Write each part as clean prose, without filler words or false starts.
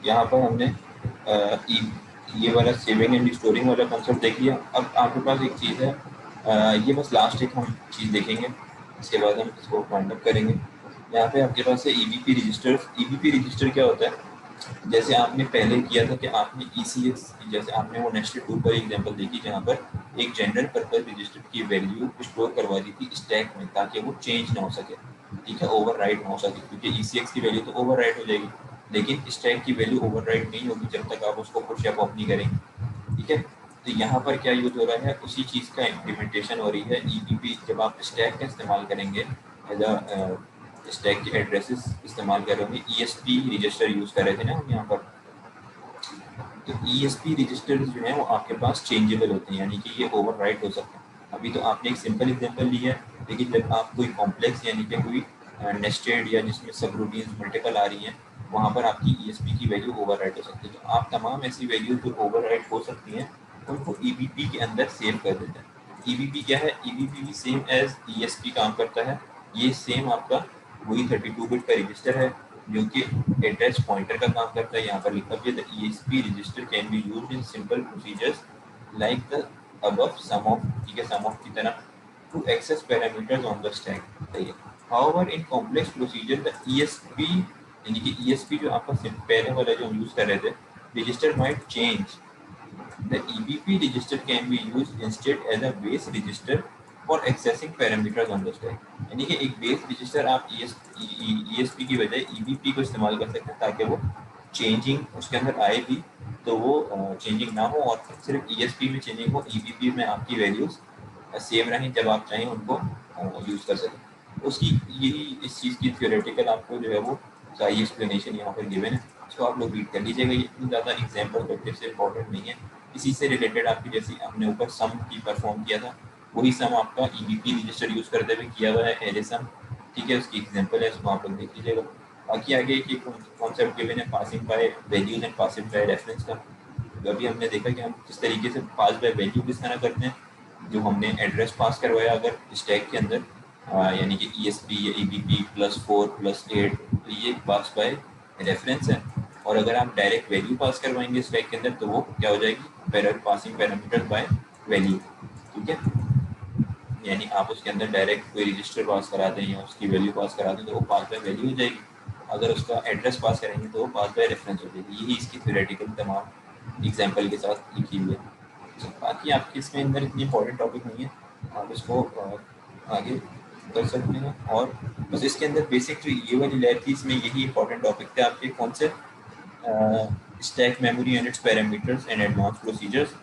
यहाँ पर हमने ये वाला सेविंग एंड स्टोरिंग वाला कंसेप्ट देख लिया। अब आपके पास एक चीज़ है, ये बस लास्ट एक हम चीज़ देखेंगे, इसके बाद हम इसको वाइंड अप करेंगे। यहाँ पे आपके पास है ईबीपी रजिस्टर्स। ईबीपी रजिस्टर क्या होता है? जैसे आपने पहले किया था कि आपने ईसीएक्स, जैसे आपने वो नेस्टेड लूप पर एग्जांपल देखी जहाँ पर एक जनरल पर्पस रजिस्टर की वैल्यू स्टोर करवा दी थी स्टैक में ताकि वो चेंज ना हो सके, ठीक है, ओवरराइट ना हो सके, क्योंकि ईसीएक्स की वैल्यू तो ओवरराइट हो जाएगी लेकिन स्टैक की वैल्यू ओवरराइट नहीं होगी जब तक आप उसको पुश या पॉप नहीं करेंगे, ठीक है। तो यहाँ पर क्या यूज हो रहा है, उसी चीज़ का इम्प्लीमेंटेशन हो रही है। ईबीपी जब आप स्टैक का इस्तेमाल करेंगे एज अ स्टैक के एड्रेसेस इस्तेमाल करेंगे, ईएसपी रजिस्टर यूज कर रहे थे ना हम यहाँ पर। तो ईएसपी रजिस्टर जो है वो आपके पास चेंजेबल होते हैं, यानी कि ये ओवरराइट हो सकते हैं। अभी तो आपने एक सिंपल एग्जांपल लिया है, लेकिन जब आप कोई कॉम्प्लेक्स यानी कि कोई नेस्टेड या जिसमें सब रूटीन्स मल्टीपल आ रही हैं, वहाँ पर आपकी ईएसपी की वैल्यू ओवरराइट हो सकती है। तो आप तमाम ऐसी वैल्यूज जो ओवरराइट हो सकती हैं उनको ईबीपी के अंदर सेव कर देते हैं। ईबीपी क्या है? ईबीपी भी सेम एज ईएसपी काम करता है। ये सेम आपका वही 32 बिट का रजिस्टर है जो कि एड्रेस पॉइंटर का काम करता है। यहाँ पर लिखा भी है, the ESP register can be used in simple procedures like the above some of, ठीक है, सम ऑफ की तरह to access parameters on the stack, सही है। However in complex procedure the ESP, यानी कि ईएसपी जो आपका पहले वाला जो हम यूज कर रहे थे, register might change. The EBP register can be used instead as a base register for accessing parameters on the stack। यानी कि एक बेस रजिस्टर आप ESP की बजाय EBP को इस्तेमाल कर सकते हैं ताकि वो चेंजिंग उसके अंदर आए भी तो वो चेंजिंग ना हो और सिर्फ ESP में चेंजिंग हो, EBP में आपकी वैल्यूज सेम रहें जब आप चाहें उनको यूज़ कर सकें। उसकी यही इस चीज़ की थ्योरेटिकल आपको जो है वो सारी एक्सप्लेनेशन यहाँ पर गिवन है, इसको आप लोग रीड कर लीजिएगा। ये इतनी ज़्यादा एग्जाम्पल से इंपॉर्टेंट नहीं है। इसी से रिलेटेड आपकी जैसे हमने ऊपर सम की परफॉर्म किया था, वही सम आपका ईबीपी रजिस्टर यूज करते हुए किया हुआ है, एरे सम, ठीक है, उसकी एग्जांपल है, उसको आप लोग देख लीजिएगा। बाकी आगे एक कॉन्सेप्ट गिवन है passing by values and passing by reference का। तो अभी हमने देखा कि हम किस तरीके से पास बाय वैल्यू किस तरह करते हैं, जो हमने एड्रेस पास करवाया अगर स्टैक के अंदर, यानी कि ईएसपी या ईबीपी +4 +8, तो ये पास बाय रेफरेंस है। और अगर आप डायरेक्ट वैल्यू पास करवाएंगे स्टैक के अंदर तो वो क्या हो जाएगी, पासिंग पैरामीटर बाय वैल्यू, ठीक है। यानी आप उसके अंदर डायरेक्ट कोई रजिस्टर पास करा दें या उसकी वैल्यू पास करा दें तो वो पास बाय वैल्यू हो जाएगी। अगर उसका एड्रेस पास करेंगे तो वो पास बाय रेफरेंस हो जाएगी। यही इसकी थ्योरेटिकल तमाम एग्जाम्पल के साथ लिखी हुई है। तो बाकी आपके इसमें अंदर इतनी इंपॉर्टेंट टॉपिक नहीं है, आप इसको आगे कर सकते हैं। और बस इसके अंदर बेसिक जो ये वाली लैब थी इसमें यही इंपॉर्टेंट टॉपिक थे आपके, कौन से, stack memory and it's parameters and advance procedures,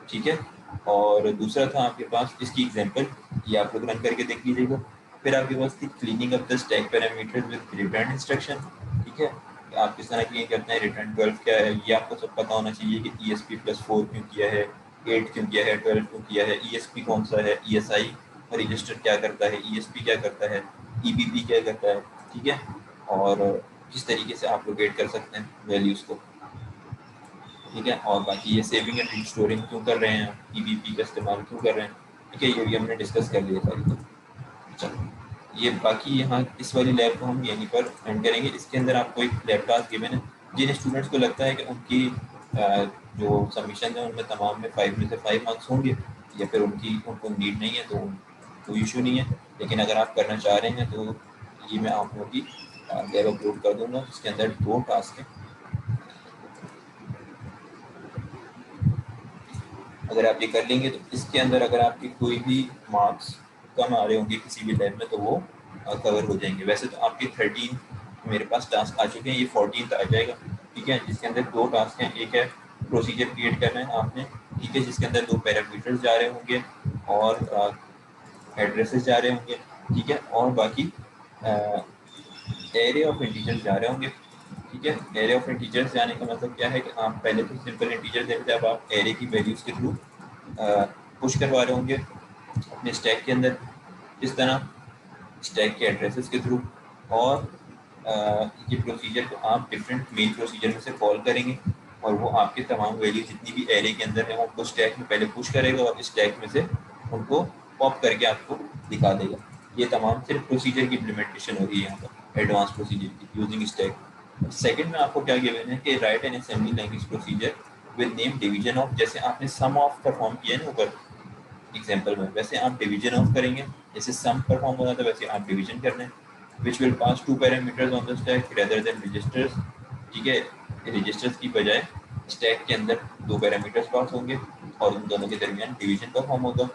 ठीक है। और दूसरा था आपके पास इसकी एग्जांपल, ये आप लोग रन करके देख लीजिएगा। फिर आपके पास थी cleaning up the stack parameters with return instruction, ठीक है। आप किस तरह क्लीन करते हैं, रिटर्न 12 क्या है ये आपको सब पता होना चाहिए कि ESP +4 क्यों किया है, 8 क्यों किया है, 12 क्यों किया है, ESP कौन सा है, ESI रजिस्टर क्या करता है, ESP क्या करता है, EBP क्या करता है, ठीक है। और किस तरीके से आप लोकेट कर सकते हैं वैल्यूज़ को, ठीक है। और बाकी ये सेविंग एंड स्टोरिंग क्यों कर रहे हैं, EBP का इस्तेमाल क्यों कर रहे हैं, ठीक है, ये भी हमने डिस्कस कर लिया सारी। चलो ये बाकी यहाँ इस वाली लैब को हम यहीं पर एंड करेंगे। इसके अंदर आपको एक लैब टास्क गिवन है, जिन स्टूडेंट्स को लगता है कि उनकी जो सबमिशन है उनमें तमाम में 5 में से 5 मार्क्स होंगे या फिर उनको नीड नहीं है तो कोई इशू नहीं है, लेकिन अगर आप करना चाह रहे हैं तो ये मैं आप लोगों की लैब अपलोड कर दूँगा। इसके अंदर 2 टास्क हैं, अगर आप ये कर लेंगे तो इसके अंदर अगर आपके कोई भी मार्क्स कम आ रहे होंगे किसी भी लैब में तो वो कवर हो जाएंगे। वैसे तो आपके 13 मेरे पास टास्क आ चुके हैं, ये 14th आ जाएगा, ठीक है, जिसके अंदर 2 टास्क हैं। एक है प्रोसीजर क्रिएट करना है आपने, ठीक है, जिसके अंदर 2 पैरामीटर्स जा रहे होंगे और एड्रेसेस जा रहे होंगे, ठीक है, और बाकी एरे ऑफ इंटीजर्स जा रहे होंगे, ठीक है। एरे ऑफ इंटीजर्स जाने का मतलब क्या है कि आप पहले तो सिंपल इंटीजर देते थे, अब आप एरे की वैल्यूज़ के थ्रू पुश करवा रहे होंगे अपने स्टैक के अंदर, इस तरह स्टैक के एड्रेसेस के थ्रू। और ये प्रोसीजर को आप डिफरेंट मेन प्रोसीजर में से कॉल करेंगे और वो आपके तमाम वैल्यू जितनी भी एरे के अंदर है उनको स्टैक में पहले पुश करेगा और स्टैक में से उनको पॉप करके आपको दिखा देगा। ये तमाम सिर्फ प्रोसीजर की इम्प्लीमेंटेशन हो रही है यहाँ पर, एडवांस प्रोसीजर की यूजिंग स्टैक, सेकंड में आपको क्या गिवन है कि right N assembly language procedure with name division of, जैसे आपने सम ऑफ परफॉर्म किया है ना ऊपर एग्जांपल में, वैसे आप डिवीजन ऑफ करेंगे। जैसे सम परफॉर्म होना था वैसे आप डिवीजन करना है। Which will pass two parameters on the stack rather than registers. ठीक है, रजिस्टर्स की बजाय स्टैक के अंदर दो पैरामीटर्स पास होंगे और उन दोनों के दरमियान डिवीजन परफॉर्म होगा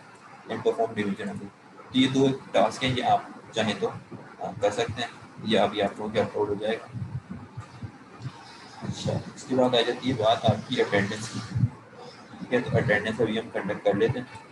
एंड परफॉर्म डिवीजन होगा। तो ये दो टास्क हैं, ये आप चाहें तो कर सकते हैं, ये अभी आप लोगों के अपलोड हो जाएगा। अच्छा, इसके बाद आ जाती है बात आपकी अटेंडेंस की। ठीक है, तो अटेंडेंस अभी हम कंडक्ट कर लेते हैं।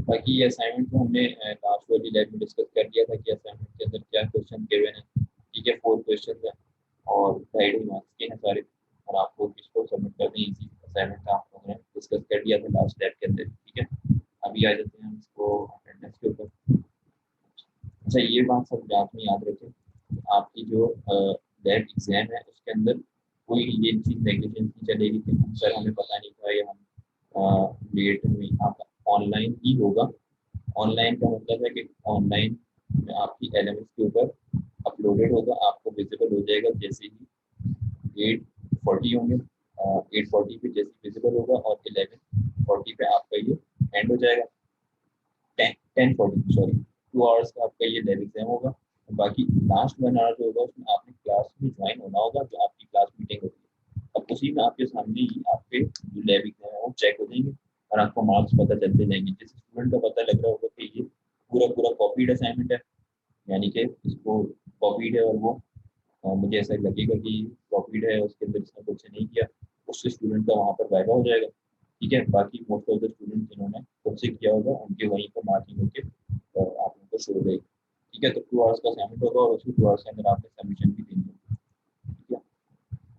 बाकी ये असाइनमेंट तो हमने लास्ट वाली लैब में डिस्कस कर लिया था कि असाइनमेंट के अंदर क्या क्वेश्चन गिवन है। ठीक है, 4 क्वेश्चन है और गाइड मार्क्स के हैं सारे, और आपको इसको सबमिट करनी है। इजी असाइनमेंट था, आप लोगों ने डिस्कस कर लिया था लास्ट लैब के अंदर। ठीक है, अभी आ जाते हैं हम इसको अटेंडेंस के ऊपर। अच्छा, ये बात सब याद में याद रखें, आपकी जो लैब एग्जाम है उसके अंदर कोई ये चीज़ नेग्लिजेंस नहीं चलेगी कि सर हमें पता नहीं था या हम लेट हुई। आप ऑनलाइन ही होगा। ऑनलाइन का मतलब है कि ऑनलाइन में आपकी एलएमएस के ऊपर अपलोडेड होगा, आपको विजिबल हो जाएगा जैसे ही 8:40 होंगे। 8:40 पे जैसे विजिबल होगा और 11:40 पे आपका ये एंड हो जाएगा। 10:40 सॉरी, 2 आवर्स का आपका ये लैब एग्जाम होगा। बाकी लास्ट 1 आवर जो होगा उसमें आपने क्लास में ज्वाइन होना होगा, जो आपकी क्लास मीटिंग होती है। अब उसी में आपके सामने ही आपके जो लैब एग्जाम है वो चेक हो जाएंगे और आपको मार्क्स पता चलते जाएंगे। जैसे स्टूडेंट का पता लग रहा होगा कि ये पूरा पूरा कॉपीड असाइनमेंट है, यानी कि इसको कॉपीड है और वो मुझे ऐसा लगेगा कि कॉपीड है, उसके अंदर इसने कुछ नहीं किया, उससे स्टूडेंट का वहाँ पर वाइवा हो जाएगा। ठीक है, बाकी मोस्ट ऑफ द स्टूडेंट जिन्होंने खुद से किया होगा उनके वहीं पर मार्किंग होके और आप उनको शो देगी। ठीक है, तो 2 आवर्स का असाइनमेंट होगा और उसी 2 आवर्स के अंदर आपने सबमिशन भी देनी होगी। ठीक है,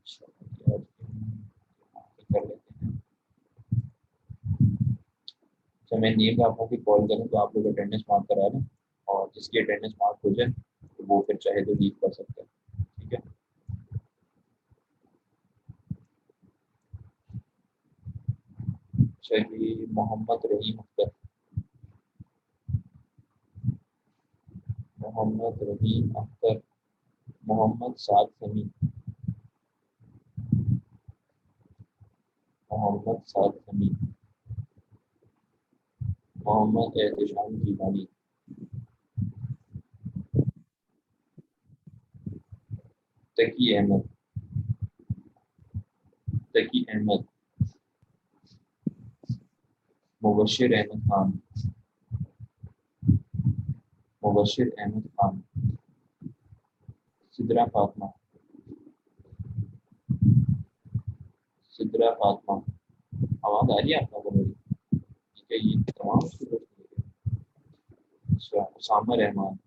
चलो, कर लेते हैं। तो मैं नींद आप लोगों की कॉल करूँ तो आप लोग अटेंडेंस मार्क करा लें, और जिसकी अटेंडेंस मार्क हो जाए तो वो फिर चाहे तो लीव कर सकते हैं। ठीक है, चलिए, मोहम्मद रहीम अख्तर। मोहम्मद रहीम अख्तर। मोहम्मद साद समी। मोहम्मद साद समी। मोहम्मद एहतेशाम जीलानी। तकी अहमद। तकी अहमद। मुबशिर अहमद खान। मुबशिर अहमद खान। सिदरा फातमा। सिदरा फातमा। आवाज आ रही है आप लोगों को मेरी? ठीक है, ये तमाम स्टूडेंट। अच्छा, उसामा रहमान।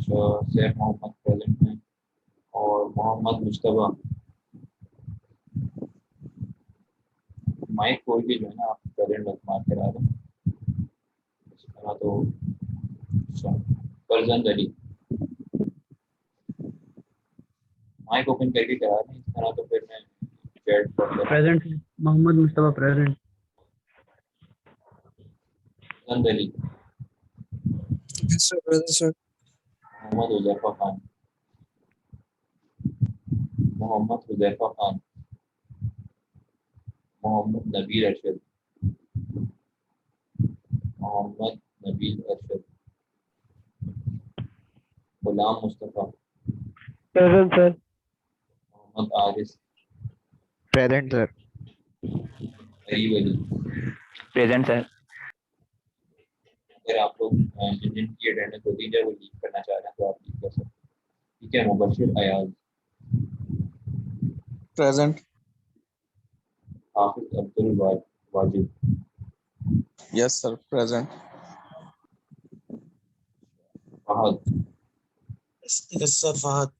सैफ मोहम्मद प्रेजेंट हैं और मोहम्मद मुश्तबा। माइक खोल के जो है ना आप प्रेजेंट मत मार के आ रहे इस तरह तो। अच्छा, फरजंद अली माइक ओपन करके करा रहे हैं इस तरह तो फिर मैं चैट पढ़ कर present Mohammad Mustafa present. Farzand Ali, Yes, sir. Present, sir. Mohammad Huzaifa Khan, Mohammad Huzaifa Khan, Mohammad Nabeel Arshad, Mohammad Nabeel Arshad, Ghulam Mustafa, present sir. Mohammad Aris, present sir. Kareeb Ali. Present sir. अगर आप लोग जिनकी अटेंडेंस होती है वो लीव करना चाह रहे हैं तो आप लीव कर सकते हैं। ठीक है, Mubashir Ayaz, Present. Hafiz Abdul Wajid, Yes, sir. Present. Fahad, Yes, sir. Fahad.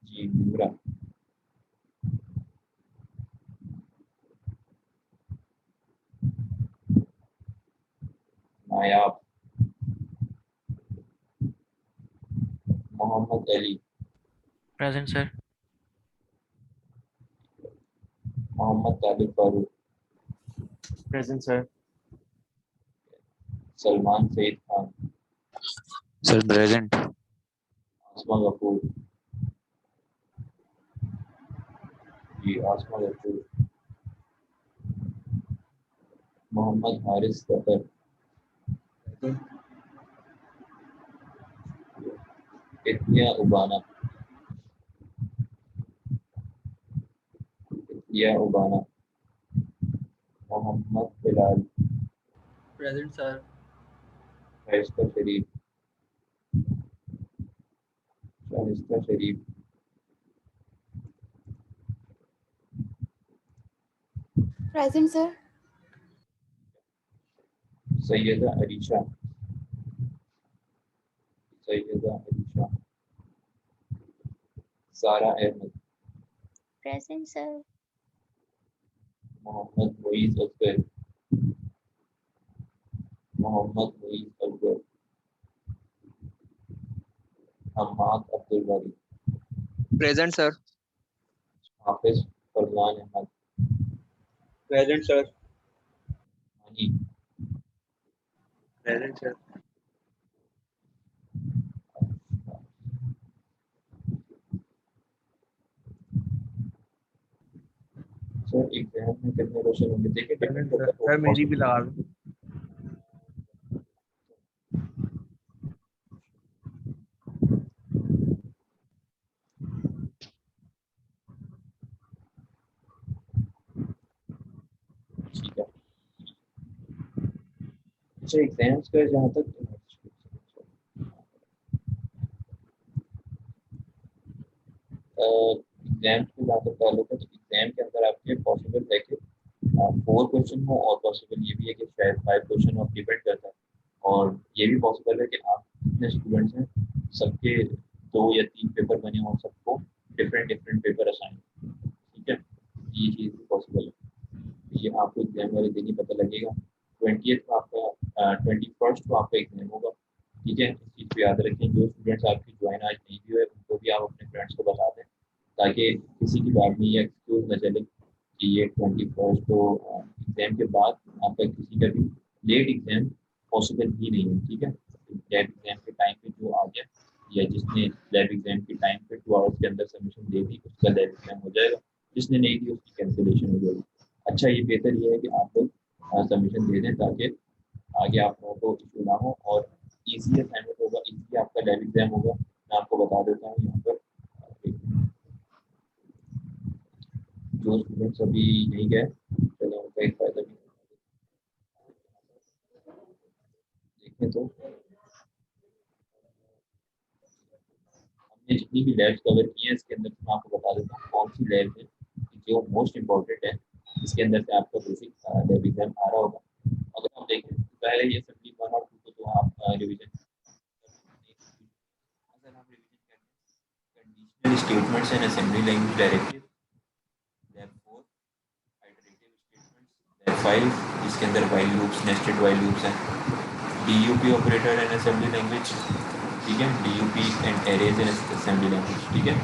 जी Nimra, Nayab, Mohammad Ali, present sir. Mohammad Talib Farooq, present sir. Salman Saeed Khan, sir present. Asma Ghafoor, जी Asma Ghafoor, Mohammad Haris Zafar, Ittiya Ubana, Ittiya Ubana, Mohammad Bilal, present sir. Shaista Sharif, Shaista Sharif, Present, sir. Syeda Arisha, Syeda Arisha, Sara Ahmad, Present, sir. Mohammad Muiz अजगर, मोहम्मद मुईज अजगर, हम्माद अब्दुल बारी, Present, sir. हाफिज फरमान अहमद, Present, sir. हानी, Present, sir. सर एग्जाम में कितने क्वेश्चन होंगे देखिए डिपेंड करता है सर मेरी भी लगा दो। ठीक है। अच्छा एग्जाम्स का जहाँ तक एग्जाम की जहाँ तक ताल्लुक है तो एग्जाम के अंदर आपके पॉसिबल है कि 4 क्वेश्चन हो और पॉसिबल ये भी है कि शायद 5 क्वेश्चन हो, डिपेंड करता है। और ये भी पॉसिबल है कि आप जितने स्टूडेंट्स हैं सबके 2 या 3 पेपर बने और सबको डिफरेंट डिफरेंट पेपर असाइन, ठीक है, ये चीज़ भी पॉसिबल है। ये आपको एग्जाम वाले दिन ही पता लगेगा। 20th को आपका 21st को आपका एग्जाम होगा, ठीक है। इस चीज़ को याद रखें, जो स्टूडेंट्स आपकी ज्वाइन आज नहीं भी हुए उनको भी आप अपने फ्रेंड्स को बता दें ताकि किसी की बात में ये एक्सक्यूज न चले कि ये 21st को एग्जाम के बाद आपका किसी का भी लेट एग्जाम पॉसिबल ही नहीं है, ठीक है। लैब एग्जाम के टाइम पे जो आ गया या जिसने लैब एग्जाम के टाइम पे 2 आवर्स के अंदर सबमिशन दे दी उसका लैब एग्जाम हो जाएगा, जिसने नहीं दी उसकी कैंसिलेशन हो जाएगी। अच्छा ये बेहतर ये है कि आप लोग सबमिशन दे दें ताकि आगे आप लोगों को इशू ना हो और ईजी असाइनमेंट होगा, ईजी आपका लैब एग्जाम होगा। मैं आपको बता देता हूँ यहाँ पर जो स्टूडेंट्स अभी नहीं गए चलो उनका एक फायदा भी देखें तो ये जितनी भी लैब्स कवर की हैं इसके अंदर से मैं आपको बता देता हूँ कौन सी लैब है जो मोस्ट इम्पोर्टेंट है, इसके अंदर से आपका बेसिक लैब एग्जाम आ रहा होगा। अगर आप देखें तो पहले ये सब्जेक्ट 1 और 2 को तो आप रिवीजन, अगर आप रिवीजन करें conditional statements and assembly language directive, lab 4 iterative statements, lab 5 जिसके अंदर while loops, nested while loops हैं, DUP operator and assembly language, ठीक है, DUP and arrays in assembly language, ठीक है।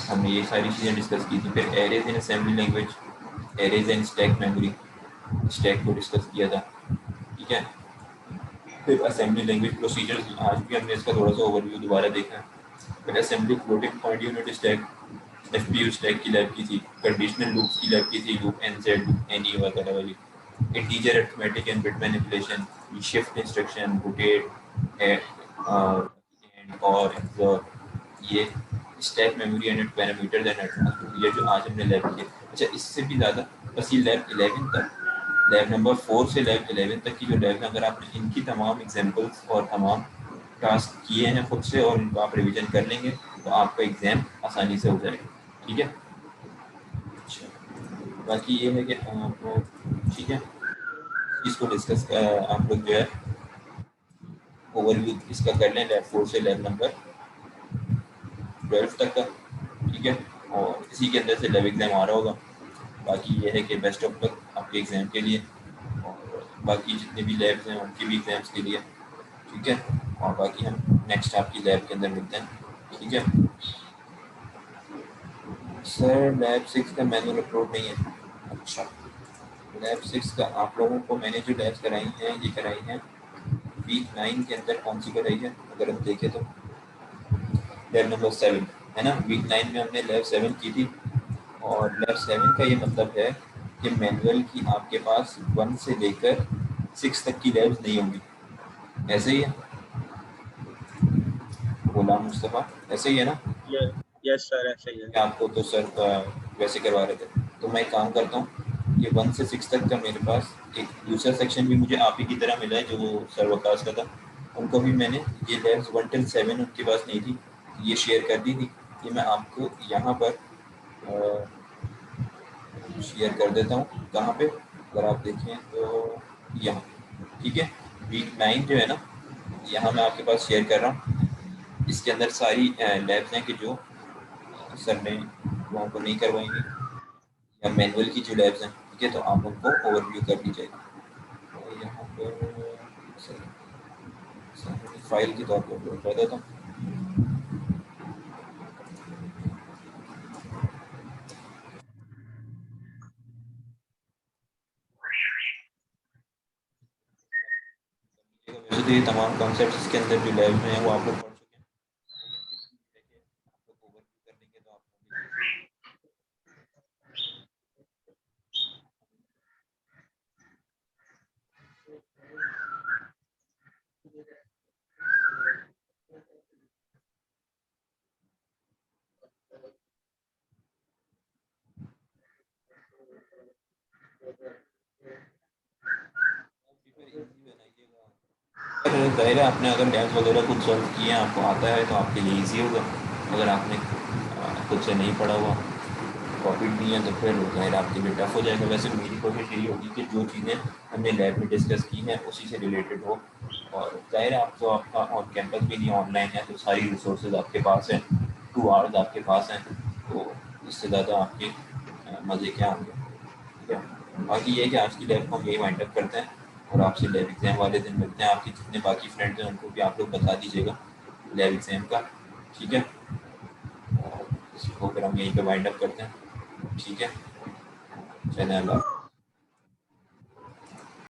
हमने ये सारी चीज़ें डिस्कस की थी। फिर arrays in assembly language, arrays and stack memory, stack को डिस्कस किया था, ठीक है। फिर असेंबली लैंग्वेज प्रोसीजर्स, आज भी हमने इसका थोड़ा सा ओवरव्यू दोबारा देखा है। फिर assembly floating point unit stack, FPU stack की लैब की थी, कंडीशनल लूप्स की लैब की थी, लूप एनजेड, एनी वगैरह वाली, integer arithmetic and bit manipulation, shift instruction, rotate and और एक्सॉर, ये stack memory and parameters and atmosphere, ये जो आज हमने लैब किए। अच्छा, इससे भी ज़्यादा बस ये लैब 11 तक, लैब नंबर 4 से लैब 11 तक की जो लैब है, अगर आपने इनकी तमाम एग्जांपल्स और तमाम टास्क किए हैं खुद से और इनको आप रिवीजन कर लेंगे तो आपका एग्ज़ाम आसानी से हो जाएगा, ठीक है। अच्छा, बाकी ये है कि आपको, ठीक है, इसको डिस्कस आप लोग जो है ओवरव्यू इसका कर लें, लैब 4 से लैब नंबर 12 तक का, ठीक है। और इसी के अंदर से लैब एग्ज़ाम आ रहा होगा। बाकी ये है कि बेस्ट ऑफ लक आपके एग्ज़ाम के लिए, और बाकी जितने भी लैब्स हैं उनके भी एग्ज़ाम्स के लिए, ठीक है। और बाकी हम नेक्स्ट आपकी लैब के अंदर मिलते हैं, ठीक है। सर लैब 6 का मैनुअल अपलोड नहीं है। अच्छा, लैब 6 का आप लोगों को मैंने जो लैब्स कराई हैं ये कराई हैं वीक 9 के अंदर। कौन सी कराई है अगर हम देखें तो लैब नंबर 7 है ना। वीक 9 में हमने लैब 7 की थी, और लैब 7 का ये मतलब है कि मैनुअल की आपके पास 1 से लेकर 6 तक की लैब्स नहीं होंगी। ऐसे ही है गुलाम मुस्तफ़ा, ऐसे ही है ना। यस सर, ऐसा ही है। आपको तो सर वैसे करवा रहे थे, तो मैं काम करता हूँ ये 1 से 6 तक का मेरे पास एक दूसरा सेक्शन भी मुझे आप ही की तरह मिला है जो सर वकास का था। उनको भी मैंने ये लैब्स 1 till 7 उनके पास नहीं थी, ये शेयर कर दी थी। ये मैं आपको यहाँ पर शेयर कर देता हूँ। कहाँ पे, अगर आप देखें तो यहाँ, ठीक है। वीक 9 जो है ना, यहाँ मैं आपके पास शेयर कर रहा हूँ। इसके अंदर सारी लैब्स हैं कि जो सर ने वहाँ को नहीं करवाएंगे, या मैनुअल की जो लैब्स हैं, ठीक है, तो आप उनको ओवरव्यू कर लीजिएगा। और यहाँ पर फाइल के तौर पर अपलोड कर देता हूँ। वैसे तो ये तमाम कॉन्सेप्ट्स इसके अंदर जो लैब में है वो आप लोग पढ़ चुके हैं, लेकिन आप लोग ओवरव्यू कर लेंगे तो आप ज़ाहिर है आपने अगर लैब्स वगैरह खुद सॉल्व किए हैं, आपको आता है तो आपके लिए ईजी होगा। अगर आपने खुद से नहीं पढ़ा हुआ, कॉपी नहीं है, तो फिर ज़ाहिर आपके लिए टफ हो जाएगा। वैसे मेरी कोशिश यही होगी कि जो चीज़ें हमने लैब में डिस्कस की हैं उसी से रिलेटेड हो। और ज़ाहिर आप तो आपका ऑन कैंपस भी नहीं, ऑनलाइन है, तो सारी रिसोर्सेज आपके पास हैं, 2 आवर्स आपके पास हैं, तो इससे ज़्यादा आपके मज़े क्या होंगे, ठीक है। बाकी ये है कि आज की लैब को हम यही वाइंड अप करते हैं, और आपसे लैब एग्ज़ाम वाले दिन मिलते हैं। आपके जितने बाकी फ्रेंड्स हैं उनको भी आप लोग बता दीजिएगा लैब एग्ज़ाम का, ठीक है। और इसको फिर हम यहीं पे वाइंड अप करते हैं, ठीक है। चलें, अल्लाह।